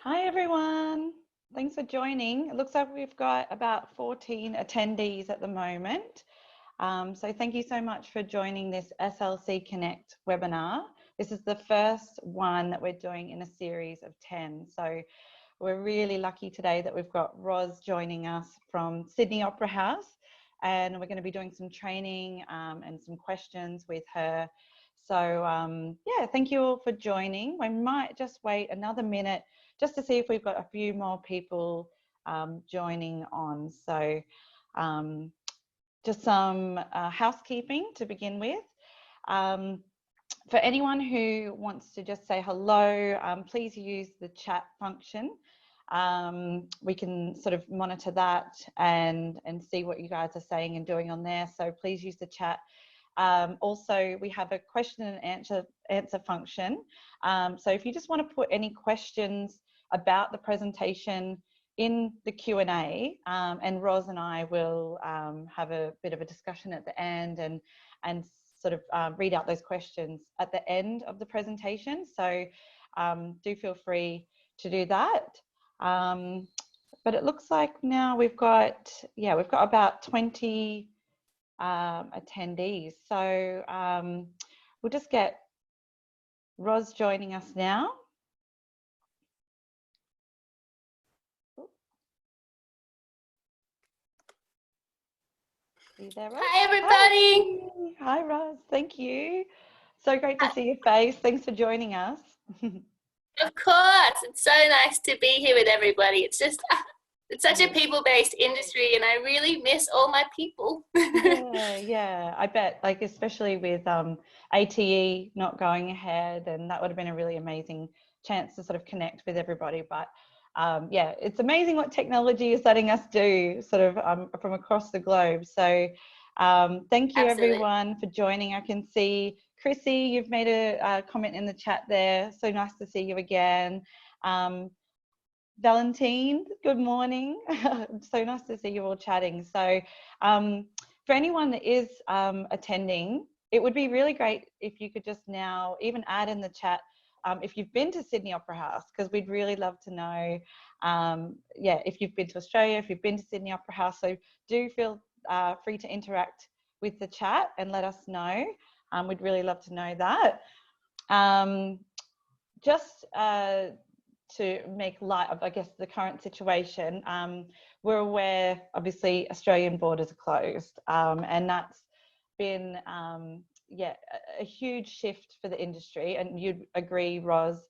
Hi everyone, thanks for joining. It looks like we've got about 14 attendees at the moment. So thank you so much for joining this SLC Connect webinar. This is the first one that we're doing in a series of 10. So we're really lucky today that we've got Roz joining us from Sydney Opera House, and we're going to be doing some training and some questions with her. So yeah, thank you all for joining. We might just wait another minute just to see if we've got a few more people joining on. So just some housekeeping to begin with. For anyone who wants to just say hello, please use the chat function. We can sort of monitor that and see what you guys are saying and doing on there. So please use the chat. Also, we have a question and answer function. So if you just want to put any questions about the presentation in the Q&A, and Roz and I will have a bit of a discussion at the end and sort of read out those questions at the end of the presentation. So do feel free to do that. But it looks like now we've got about 20 attendees. So we'll just get Roz joining us now. Are you there, Roz? Hi, everybody. Hi, Roz. Thank you. So great to see your face. Thanks for joining us. Of course. It's so nice to be here with everybody. It's just, it's such a people-based industry, and I really miss all my people. Yeah. I bet, like, especially with ATE not going ahead, and that would have been a really amazing chance to sort of connect with everybody. But yeah, it's amazing what technology is letting us do sort of from across the globe. So thank you everyone for joining. I can see Chrissy, you've made a comment in the chat there. So nice to see you again. Valentine, good morning. So nice to see you all chatting. So for anyone that is attending, it would be really great if you could just now even add in the chat if you've been to Sydney Opera House, because we'd really love to know, yeah, if you've been to Australia, if you've been to Sydney Opera House. So do feel free to interact with the chat and let us know. We'd really love to know that. Just to make light of, I guess, the current situation, we're aware, obviously, Australian borders are closed, and that's been, yeah, a huge shift for the industry. And you'd agree, Roz,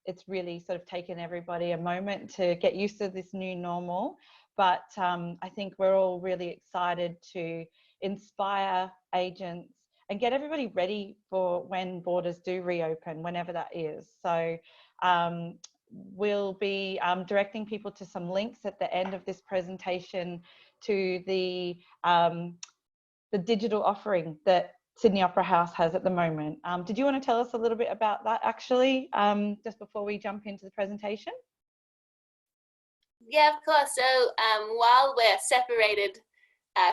it's really sort of taken everybody a moment to get used to this new normal. But I think we're all really excited to inspire agents and get everybody ready for when borders do reopen, whenever that is. So we'll be directing people to some links at the end of this presentation to the digital offering that Sydney Opera House has at the moment. Did you want to tell us a little bit about that, actually, just before we jump into the presentation? Yeah, of course. So while we're separated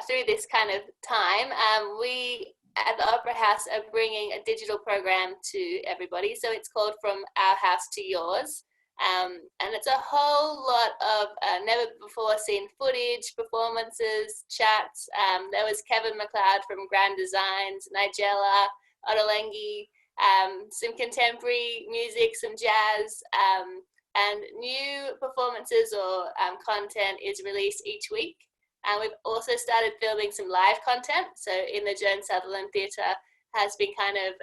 through this kind of time, we at the Opera House are bringing a digital program to everybody. So it's called From Our House to Yours. And it's a whole lot of never before seen footage, performances, chats. There was Kevin McLeod from Grand Designs, Nigella, Ottolenghi, some contemporary music, some jazz, and new performances or content is released each week. And we've also started filming some live content. So in the Joan Sutherland Theatre has been kind of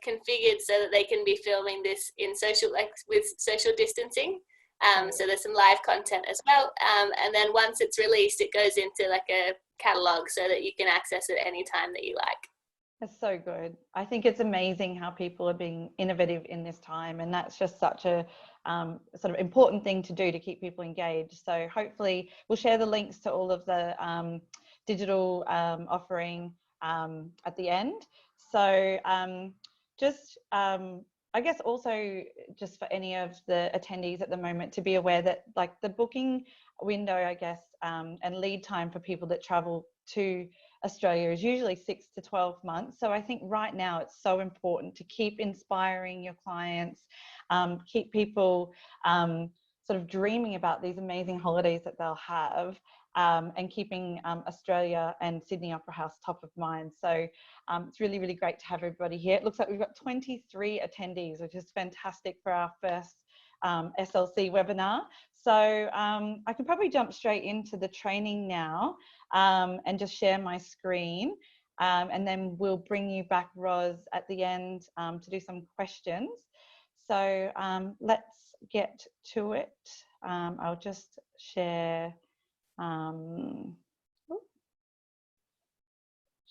configured so that they can be filming this in social, like with social distancing. So there's some live content as well. And then once it's released, it goes into like a catalogue so that you can access it any time that you like. That's so good. I think it's amazing how people are being innovative in this time, and that's just such a sort of important thing to do to keep people engaged. So hopefully we'll share the links to all of the digital offering at the end. So just I guess also just for any of the attendees at the moment to be aware that, like, the booking window, I guess, and lead time for people that travel to Australia is usually 6 to 12 months. So I think right now it's so important to keep inspiring your clients, keep people sort of dreaming about these amazing holidays that they'll have, and keeping Australia and Sydney Opera House top of mind. So it's really, really great to have everybody here. It looks like we've got 23 attendees, which is fantastic for our first SLC webinar. So I can probably jump straight into the training now and just share my screen. And then we'll bring you back, Roz, at the end to do some questions. So let's get to it. I'll just share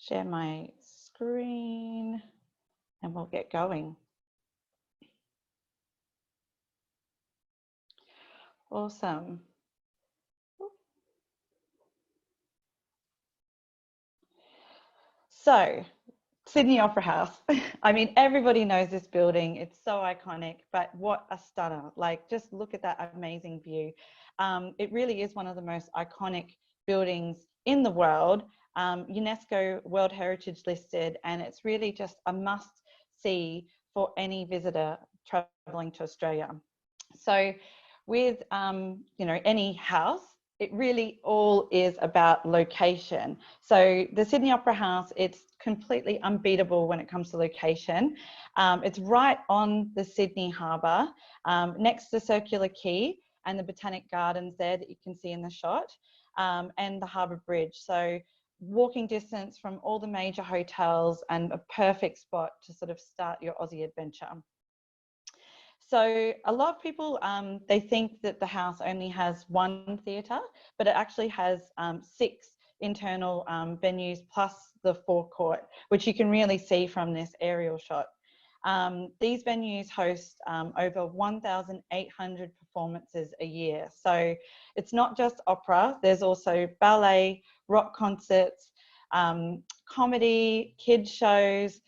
share my screen and we'll get going. Awesome. So, Sydney Opera House. I mean, everybody knows this building. It's so iconic, but what a stunner. Like, just look at that amazing view. It really is one of the most iconic buildings in the world, UNESCO World Heritage listed, and it's really just a must see for any visitor traveling to Australia. So with, you know, any house, it really all is about location. So the Sydney Opera House, it's completely unbeatable when it comes to location. It's right on the Sydney Harbour, next to Circular Quay and the Botanic Gardens there that you can see in the shot, and the Harbour Bridge. So walking distance from all the major hotels and a perfect spot to sort of start your Aussie adventure. So a lot of people, they think that the house only has one theatre, but it actually has 6 internal venues plus the forecourt, which you can really see from this aerial shot. These venues host over 1,800 performances a year. So it's not just opera, there's also ballet, rock concerts, comedy, kids shows,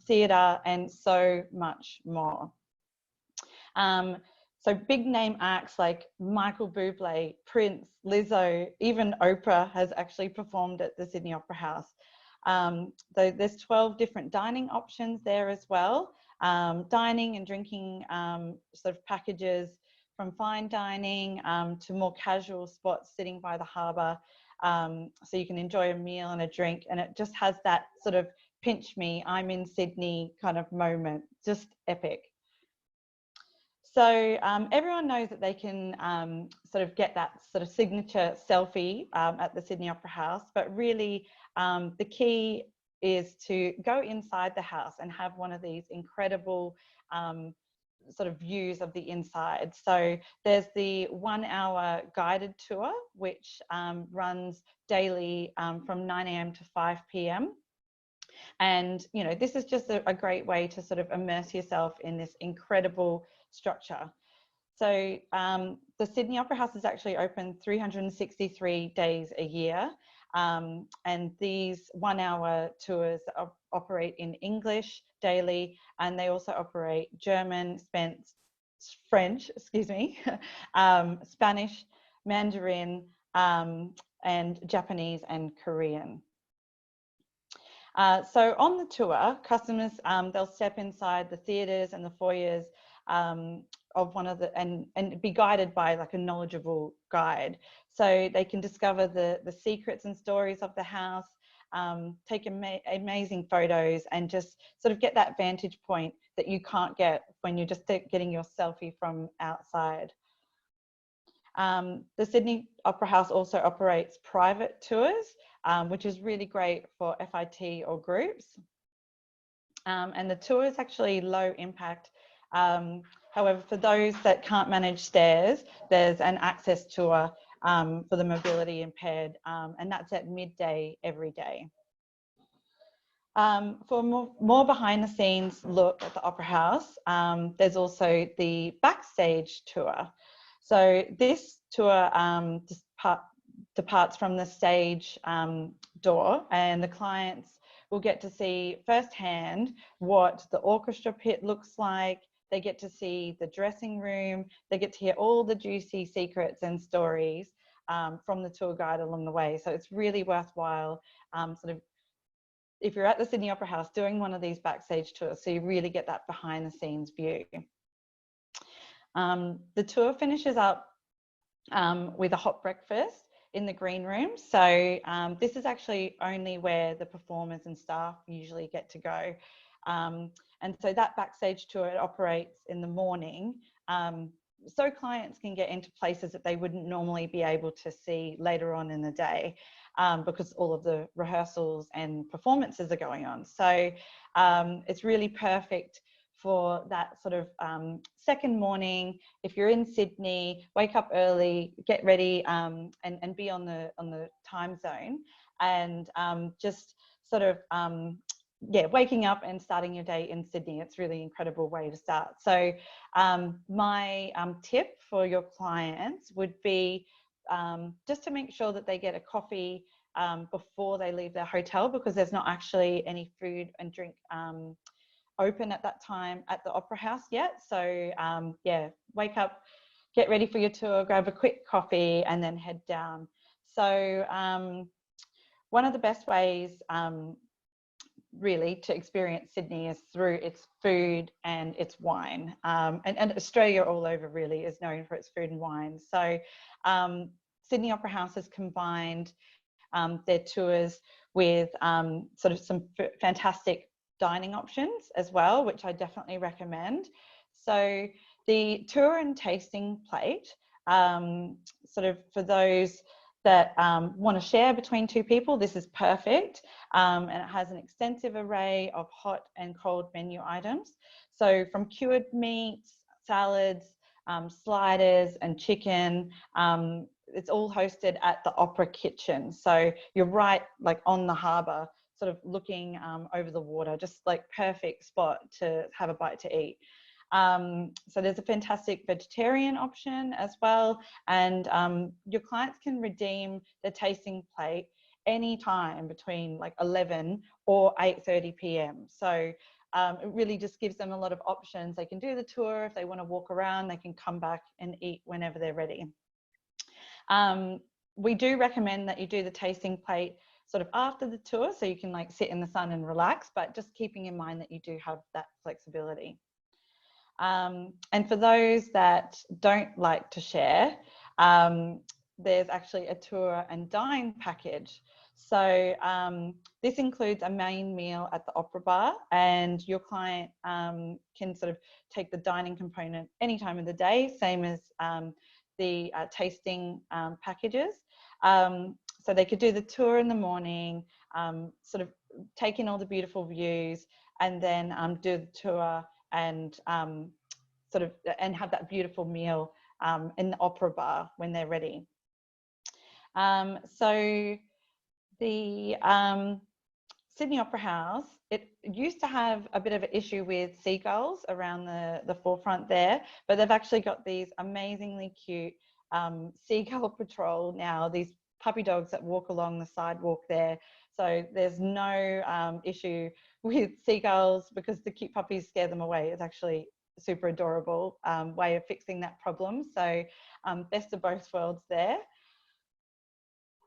theatre, and so much more. So big name acts like Michael Bublé, Prince, Lizzo, even Oprah has actually performed at the Sydney Opera House. There's 12 different dining options there as well. Dining and drinking sort of packages, from fine dining to more casual spots sitting by the harbour. So you can enjoy a meal and a drink, and it just has that sort of pinch me, I'm in Sydney kind of moment, just epic. So everyone knows that they can sort of get that sort of signature selfie at the Sydney Opera House, but really the key is to go inside the house and have one of these incredible sort of views of the inside. So there's the 1-hour guided tour, which runs daily from 9 a.m. to 5 p.m. And, you know, this is just a great way to sort of immerse yourself in this incredible structure. So the Sydney Opera House is actually open 363 days a year. And these 1-hour tours operate in English daily, and they also operate German, French, excuse me, Spanish, Mandarin, and Japanese and Korean. So on the tour, customers, they'll step inside the theatres and the foyers of one of the, and be guided by like a knowledgeable guide. So they can discover the secrets and stories of the house, take amazing photos, and just sort of get that vantage point that you can't get when you're just getting your selfie from outside. The Sydney Opera House also operates private tours, which is really great for FIT or groups. And the tour is actually low impact. However, for those that can't manage stairs, there's an access tour for the mobility impaired, and that's at midday every day. For more behind the scenes look at the Opera House, there's also the backstage tour. So this tour departs from the stage door, and the clients will get to see firsthand what the orchestra pit looks like. They get to see the dressing room. They get to hear all the juicy secrets and stories from the tour guide along the way. So it's really worthwhile, sort of, if you're at the Sydney Opera House, doing one of these backstage tours, so you really get that behind the scenes view. The tour finishes up with a hot breakfast in the green room. So this is actually only where the performers and staff usually get to go. And so that backstage tour, it operates in the morning. So clients can get into places that they wouldn't normally be able to see later on in the day, because all of the rehearsals and performances are going on. So it's really perfect for that sort of second morning. If you're in Sydney, wake up early, get ready, and be on the time zone, and just sort of yeah, waking up and starting your day in Sydney. It's really incredible way to start. So my tip for your clients would be just to make sure that they get a coffee before they leave their hotel, because there's not actually any food and drink open at that time at the Opera House yet. So yeah, wake up, get ready for your tour, grab a quick coffee, and then head down. So one of the best ways really to experience Sydney is through its food and its wine. And Australia all over really is known for its food and wine. So Sydney Opera House has combined their tours with sort of some fantastic dining options as well, which I definitely recommend. So the tour and tasting plate, sort of for those that want to share between two people, this is perfect. And it has an extensive array of hot and cold menu items. So from cured meats, salads, sliders and chicken, it's all hosted at the Opera Kitchen. So you're right, like on the harbour, sort of looking over the water, just like perfect spot to have a bite to eat. So there's a fantastic vegetarian option as well, and your clients can redeem the tasting plate anytime between like 11 or 8:30 p.m. So it really just gives them a lot of options. They can do the tour. If they want to walk around, they can come back and eat whenever they're ready. We do recommend that you do the tasting plate sort of after the tour, so you can like sit in the sun and relax, but just keeping in mind that you do have that flexibility. And for those that don't like to share, there's actually a tour and dine package. So this includes a main meal at the Opera Bar, and your client can sort of take the dining component any time of the day, same as the tasting packages. So they could do the tour in the morning, sort of take in all the beautiful views, and then do the tour and sort of and have that beautiful meal in the Opera Bar when they're ready. So the Sydney Opera House, it used to have a bit of an issue with seagulls around the forefront there, but they've actually got these amazingly cute seagull patrol now, these puppy dogs that walk along the sidewalk there. So there's no issue with seagulls because the cute puppies scare them away. It's actually a super adorable way of fixing that problem. So best of both worlds there.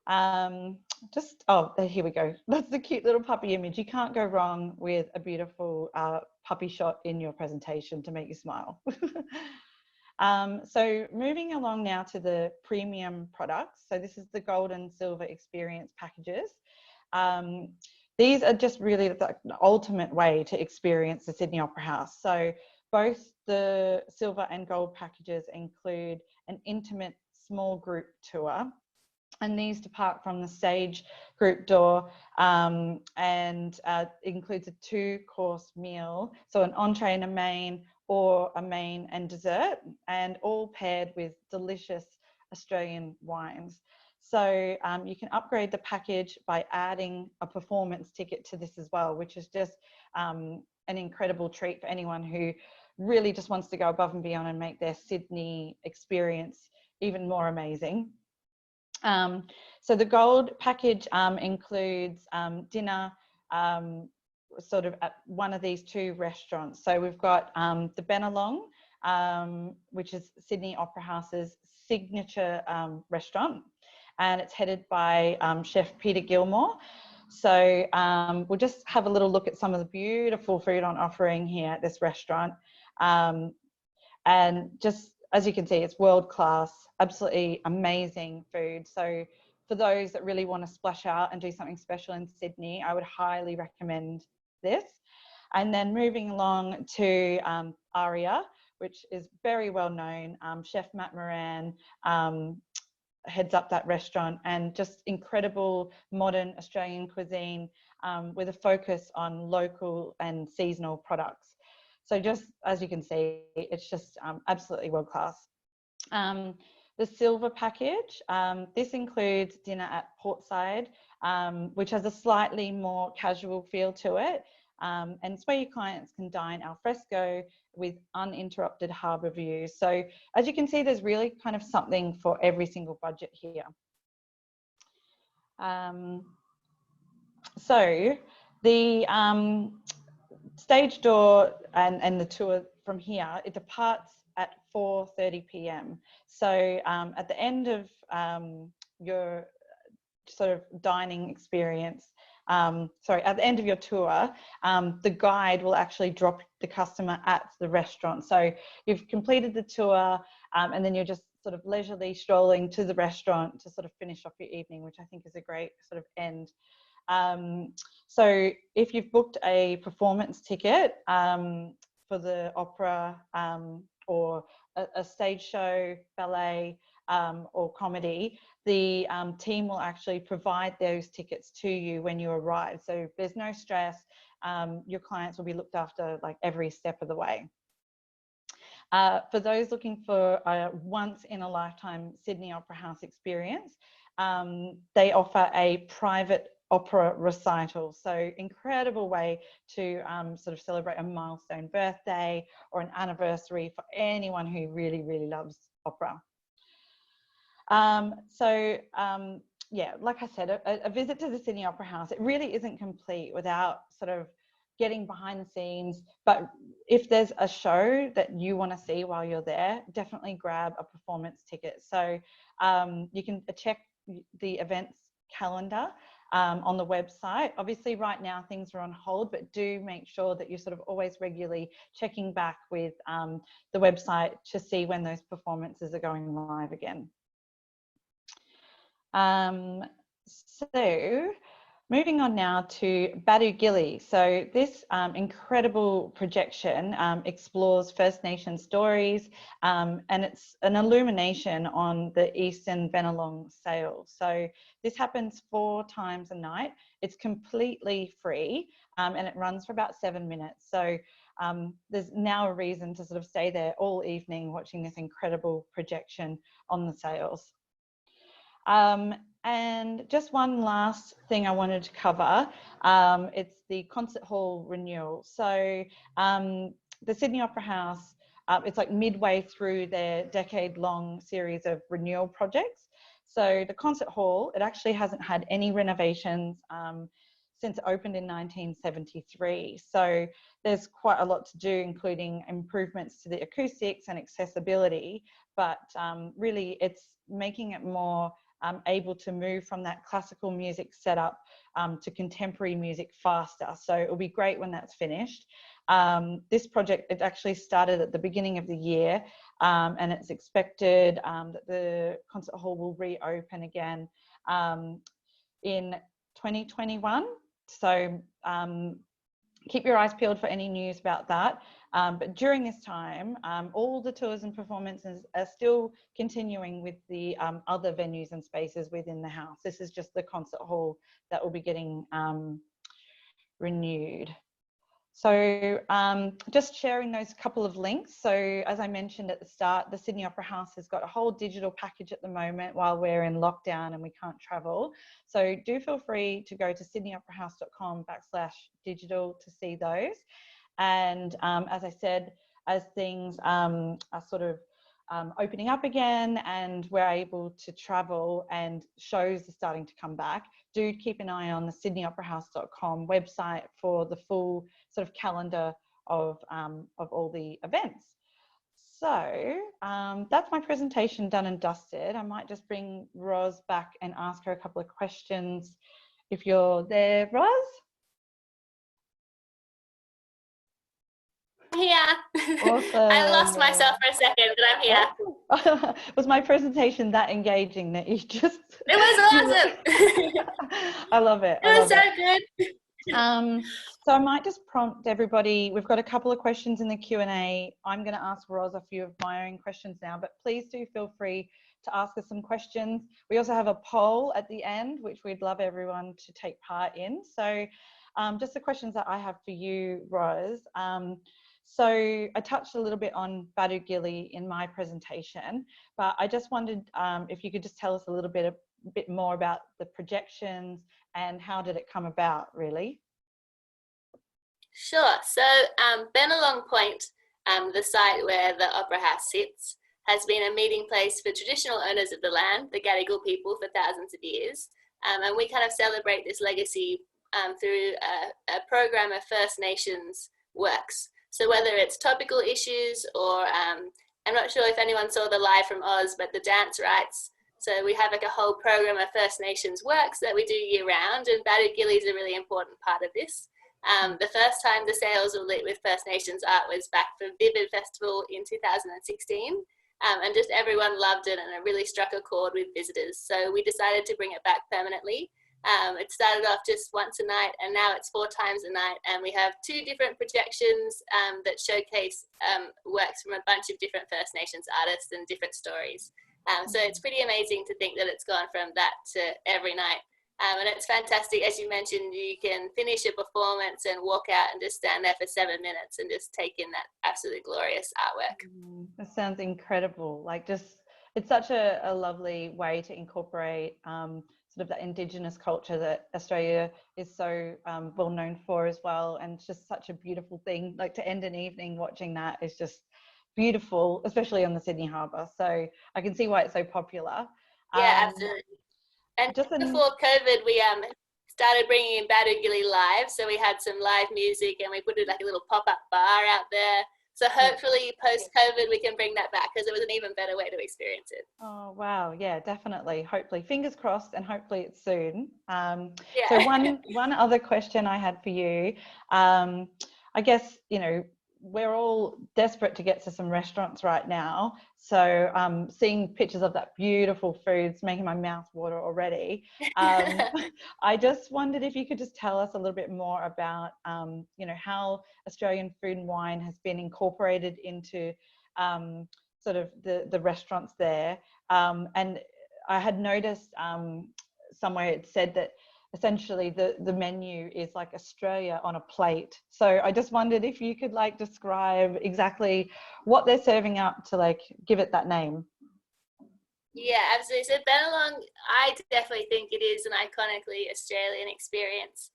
Oh, here we go. That's the cute little puppy image. You can't go wrong with a beautiful puppy shot in your presentation to make you smile. So moving along now to the premium products. So this is the gold and silver experience packages. These are just really the ultimate way to experience the Sydney Opera House. So both the silver and gold packages include an intimate small group tour, and these depart from the stage group door, and includes a 2-course meal, so an entree and a main, or a main and dessert, and all paired with delicious Australian wines. So you can upgrade the package by adding a performance ticket to this as well, which is just an incredible treat for anyone who really just wants to go above and beyond and make their Sydney experience even more amazing. So the gold package includes dinner sort of at one of these 2 restaurants. So we've got the Benelong which is Sydney Opera House's signature restaurant, and it's headed by Chef Peter Gilmore. So we'll just have a little look at some of the beautiful food on offering here at this restaurant. And just as you can see, it's world class, absolutely amazing food. So for those that really want to splash out and do something special in Sydney, I would highly recommend this. And then moving along to Aria, which is very well known. Chef Matt Moran heads up that restaurant, and just incredible modern Australian cuisine with a focus on local and seasonal products. So just as you can see, it's just absolutely world class. The silver package, this includes dinner at Portside, which has a slightly more casual feel to it. And it's where your clients can dine al fresco with uninterrupted harbour views. So as you can see, there's really kind of something for every single budget here. So the stage door and the tour from here, it departs at 4:30 p.m. So at the end of your sort of dining experience, at the end of your tour, the guide will actually drop the customer at the restaurant. So you've completed the tour and then you're just sort of leisurely strolling to the restaurant to sort of finish off your evening, which I think is a great sort of end. So if you've booked a performance ticket for the opera or a stage show, ballet or comedy, the team will actually provide those tickets to you when you arrive. So there's no stress. Your clients will be looked after like every step of the way. For those looking for a once in a lifetime Sydney Opera House experience, they offer a private opera recital. So incredible way to sort of celebrate a milestone birthday or an anniversary for anyone who really, really loves opera. Yeah, like I said, a visit to the Sydney Opera House, it really isn't complete without sort of getting behind the scenes. But if there's a show that you want to see while you're there, definitely grab a performance ticket. So you can check the events calendar on the website. Obviously right now things are on hold, but do make sure that you're sort of always regularly checking back with the website to see when those performances are going live again. So moving on now to Badu Gili. So this incredible projection explores First Nation stories, and it's an illumination on the Eastern Bennelong Sail. So this happens 4 times a night. It's completely free and it runs for about 7 minutes. So there's now a reason to sort of stay there all evening watching this incredible projection on the sails. And just one last thing I wanted to cover, it's the concert hall renewal. So the Sydney Opera House, it's like midway through their decade-long series of renewal projects. So the concert hall, it actually hasn't had any renovations since it opened in 1973. So there's quite a lot to do, including improvements to the acoustics and accessibility, but really it's making it more able to move from that classical music setup to contemporary music faster. So it'll be great when that's finished. This project, it actually started at the beginning of the year, and it's expected that the concert hall will reopen again in 2021. So keep your eyes peeled for any news about that. But during this time, all the tours and performances are still continuing with the other venues and spaces within the house. This is just the concert hall that will be getting renewed. So just sharing those couple of links. So as I mentioned at the start, the Sydney Opera House has got a whole digital package at the moment while we're in lockdown and we can't travel. So do feel free to go to sydneyoperahouse.com/digital to see those. And as I said, as things are sort of opening up again and we're able to travel and shows are starting to come back, do keep an eye on the sydneyoperahouse.com website for the full sort of calendar of all the events. So that's my presentation done and dusted. I might just bring Roz back and ask her a couple of questions if you're there, Roz. Here. Awesome. I lost myself for a second, but I'm here. Was my presentation that engaging that you just... It was awesome. I love it. It was so good. So I might just prompt everybody. We've got a couple of questions in the Q&A. I'm going to ask Roz a few of my own questions now, but please do feel free to ask us some questions. We also have a poll at the end, which we'd love everyone to take part in. So just the questions that I have for you, Roz. So I touched a little bit on Badugili in my presentation, but I just wondered if you could just tell us a little bit more about the projections and how did it come about, really? Sure. So Benelong Point, the site where the Opera House sits, has been a meeting place for traditional owners of the land, the Gadigal people, for thousands of years. And we kind of celebrate this legacy through a program of First Nations works. So whether it's topical issues or, I'm not sure if anyone saw the Live from Oz, but the dance rights. So we have like a whole program of First Nations works that we do year round, and Badugili is a really important part of this. The first time the sails were lit with First Nations art was back for Vivid Festival in 2016. And just everyone loved it, and it really struck a chord with visitors. So we decided to bring it back permanently. It started off just once a night, and now it's 4 times a night. And we have 2 different projections that showcase works from a bunch of different First Nations artists and different stories. So it's pretty amazing to think that it's gone from that to every night. And it's fantastic, as you mentioned, you can finish a performance and walk out and just stand there for 7 minutes and just take in that absolutely glorious artwork. That sounds incredible. Like, just, it's such a lovely way to incorporate sort of the Indigenous culture that Australia is so well known for as well. And it's just such a beautiful thing. Like, to end an evening watching that is just beautiful, especially on the Sydney Harbour. So I can see why it's so popular. Yeah, absolutely. And just before COVID, we started bringing in Badugili live. So we had some live music, and we put it like a little pop-up bar out there. So hopefully post-COVID, we can bring that back, because it was an even better way to experience it. Oh, wow. Yeah, definitely. Hopefully, fingers crossed, and hopefully it's soon. Yeah. So one other question I had for you, I guess, you know, we're all desperate to get to some restaurants right now. So seeing pictures of that beautiful food's making my mouth water already. I just wondered if you could just tell us a little bit more about, you know, how Australian food and wine has been incorporated into sort of the restaurants there. And I had noticed somewhere it said that essentially the menu is like Australia on a plate. So I just wondered if you could like describe exactly what they're serving up to like give it that name. Yeah, absolutely. So Benelong, I definitely think it is an iconically Australian experience.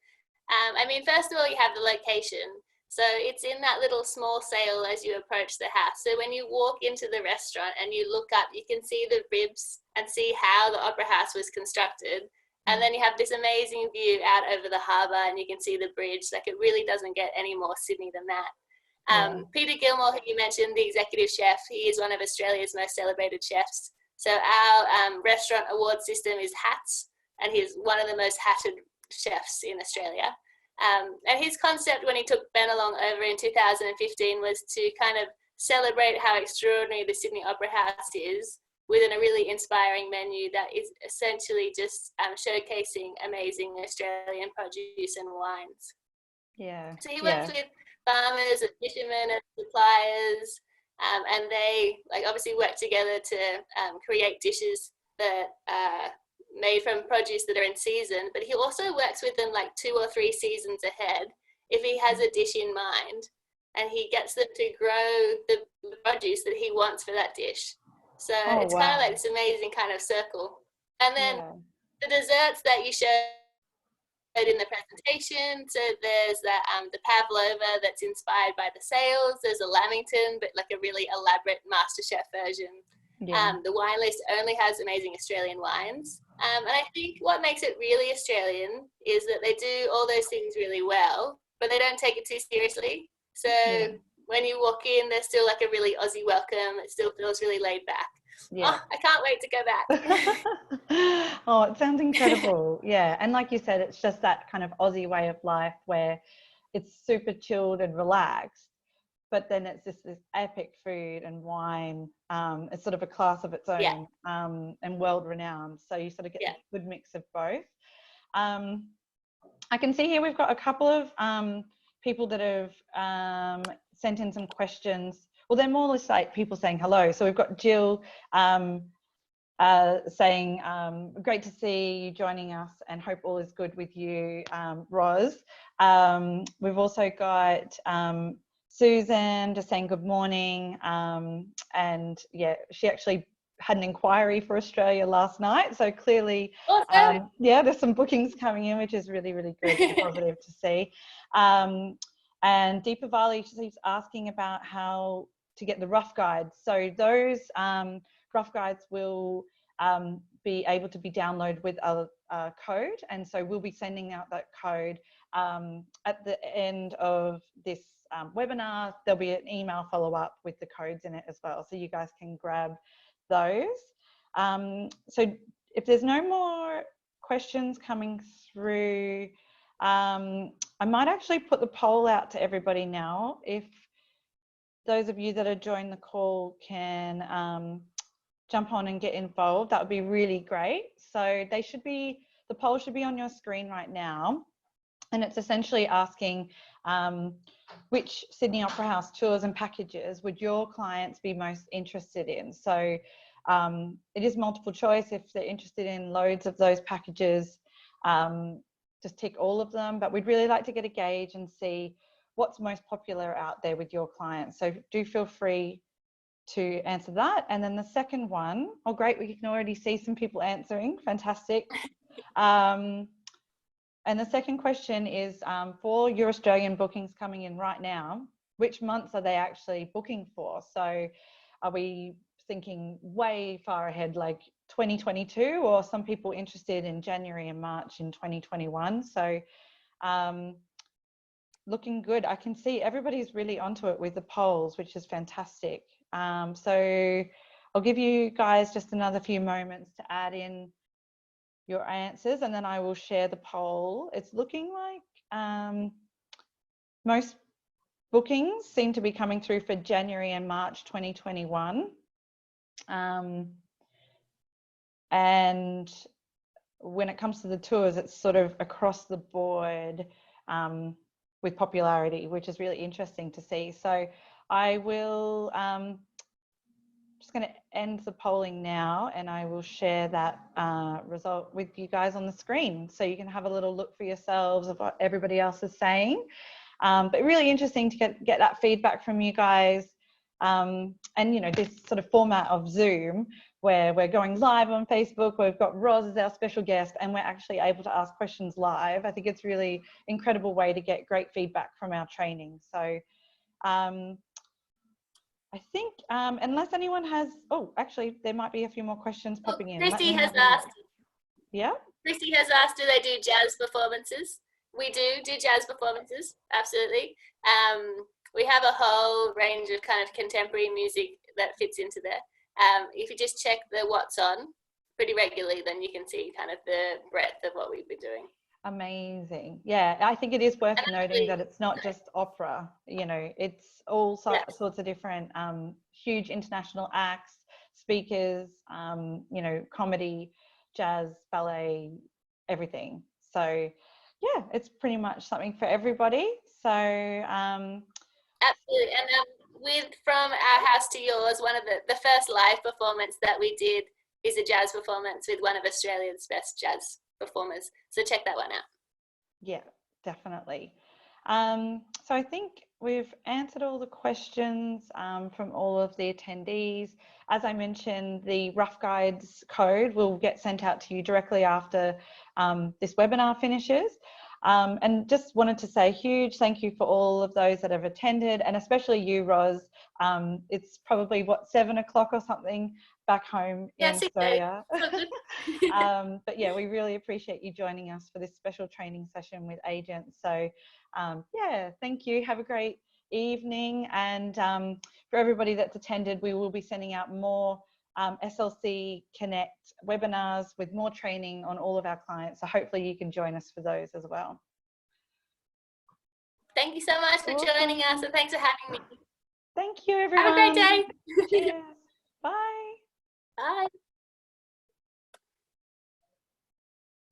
I mean, first of all, you have the location. So it's in that little small sail as you approach the house. So when you walk into the restaurant and you look up, you can see the ribs and see how the Opera House was constructed. And then you have this amazing view out over the harbour, and you can see the bridge. Like, it really doesn't get any more Sydney than that. Peter Gilmore, who you mentioned, the executive chef, he is one of Australia's most celebrated chefs. So our restaurant award system is hats, and he's one of the most hatted chefs in Australia. And his concept when he took Benelong over in 2015 was to kind of celebrate how extraordinary the Sydney Opera House is, within a really inspiring menu that is essentially just showcasing amazing Australian produce and wines. Yeah. So he works with farmers and fishermen and suppliers, and they obviously work together to create dishes that are made from produce that are in season. But he also works with them like 2 or 3 seasons ahead if he has a dish in mind, and he gets them to grow the produce that he wants for that dish. So it's kind of like this amazing kind of circle. And then the desserts that you showed in the presentation, so there's the pavlova that's inspired by the sails. There's a lamington, but like a really elaborate MasterChef version. The wine list only has amazing Australian wines. And I think what makes it really Australian is that they do all those things really well, but they don't take it too seriously. So when you walk in, there's still like a really Aussie welcome. It still feels really laid back. Yeah. Oh, I can't wait to go back. Oh, it sounds incredible. Yeah. And like you said, it's just that kind of Aussie way of life where it's super chilled and relaxed, but then it's just this epic food and wine. It's sort of a class of its Yeah. own, and world renowned. So you sort of get Yeah. this good mix of both. I can see here we've got a couple of people that have sent in some questions. Well, they're more or less like people saying hello. So we've got Jill saying, great to see you joining us and hope all is good with you, Roz. We've also got Susan just saying good morning. And yeah, she actually had an inquiry for Australia last night. So clearly, Awesome. yeah, there's some bookings coming in, which is really, really good and positive to see. And Deepa Vali, she's asking about how to get the rough guides. So those rough guides will be able to be downloaded with a code. And so we'll be sending out that code at the end of this webinar. There'll be an email follow-up with the codes in it as well. So you guys can grab those. So if there's no more questions coming through, I might actually put the poll out to everybody now. If those of you that are joining the call can jump on and get involved, that would be really great. So they should be, the poll should be on your screen right now. And it's essentially asking which Sydney Opera House tours and packages would your clients be most interested in? So it is multiple choice. If they're interested in loads of those packages, just tick all of them. But we'd really like to get a gauge and see what's most popular out there with your clients. So do feel free to answer that. And then the second one, oh great, we can already see some people answering, fantastic. And the second question is for your Australian bookings coming in right now, which months are they actually booking for? So are we thinking way far ahead, like 2022, or some people interested in January and March in 2021? So looking good. I can see everybody's really onto it with the polls, which is fantastic. So I'll give you guys just another few moments to add in your answers, and then I will share the poll. It's looking like most bookings seem to be coming through for January and March 2021. And when it comes to the tours, it's sort of across the board with popularity, which is really interesting to see. So I will just going to end the polling now, and I will share that result with you guys on the screen so you can have a little look for yourselves of what everybody else is saying. But really interesting to get that feedback from you guys. And you know, this sort of format of Zoom where we're going live on Facebook, we've got Roz as our special guest, and we're actually able to ask questions live. I think it's really incredible way to get great feedback from our training. So I think unless anyone has, oh, actually there might be a few more questions popping in. Christy has asked. Yeah. Christy has asked, do they do jazz performances? We do jazz performances, absolutely. We have a whole range of kind of contemporary music that fits into there. If you just check the what's on pretty regularly, then you can see kind of the breadth of what we've been doing. Amazing. Yeah, I think it is worth noting that it's not just opera, you know, it's all sorts of different huge international acts, speakers, you know, comedy, jazz, ballet, everything. So yeah, it's pretty much something for everybody. So absolutely. And with From Our House to Yours, one of the first live performance that we did is a jazz performance with one of Australia's best jazz performers. So check that one out. Yeah, definitely. So I think we've answered all the questions from all of the attendees. As I mentioned, the Rough Guides code will get sent out to you directly after this webinar finishes. And just wanted to say a huge thank you for all of those that have attended, and especially you, Roz. It's probably, what, 7 o'clock or something back home in Australia. But yeah, we really appreciate you joining us for this special training session with agents. So yeah, thank you. Have a great evening. And for everybody that's attended, we will be sending out more SLC Connect webinars with more training on all of our clients. So hopefully you can join us for those as well. Thank you so much for joining us, and thanks for having me. Thank you, everyone. Have a great day. Cheers. Bye.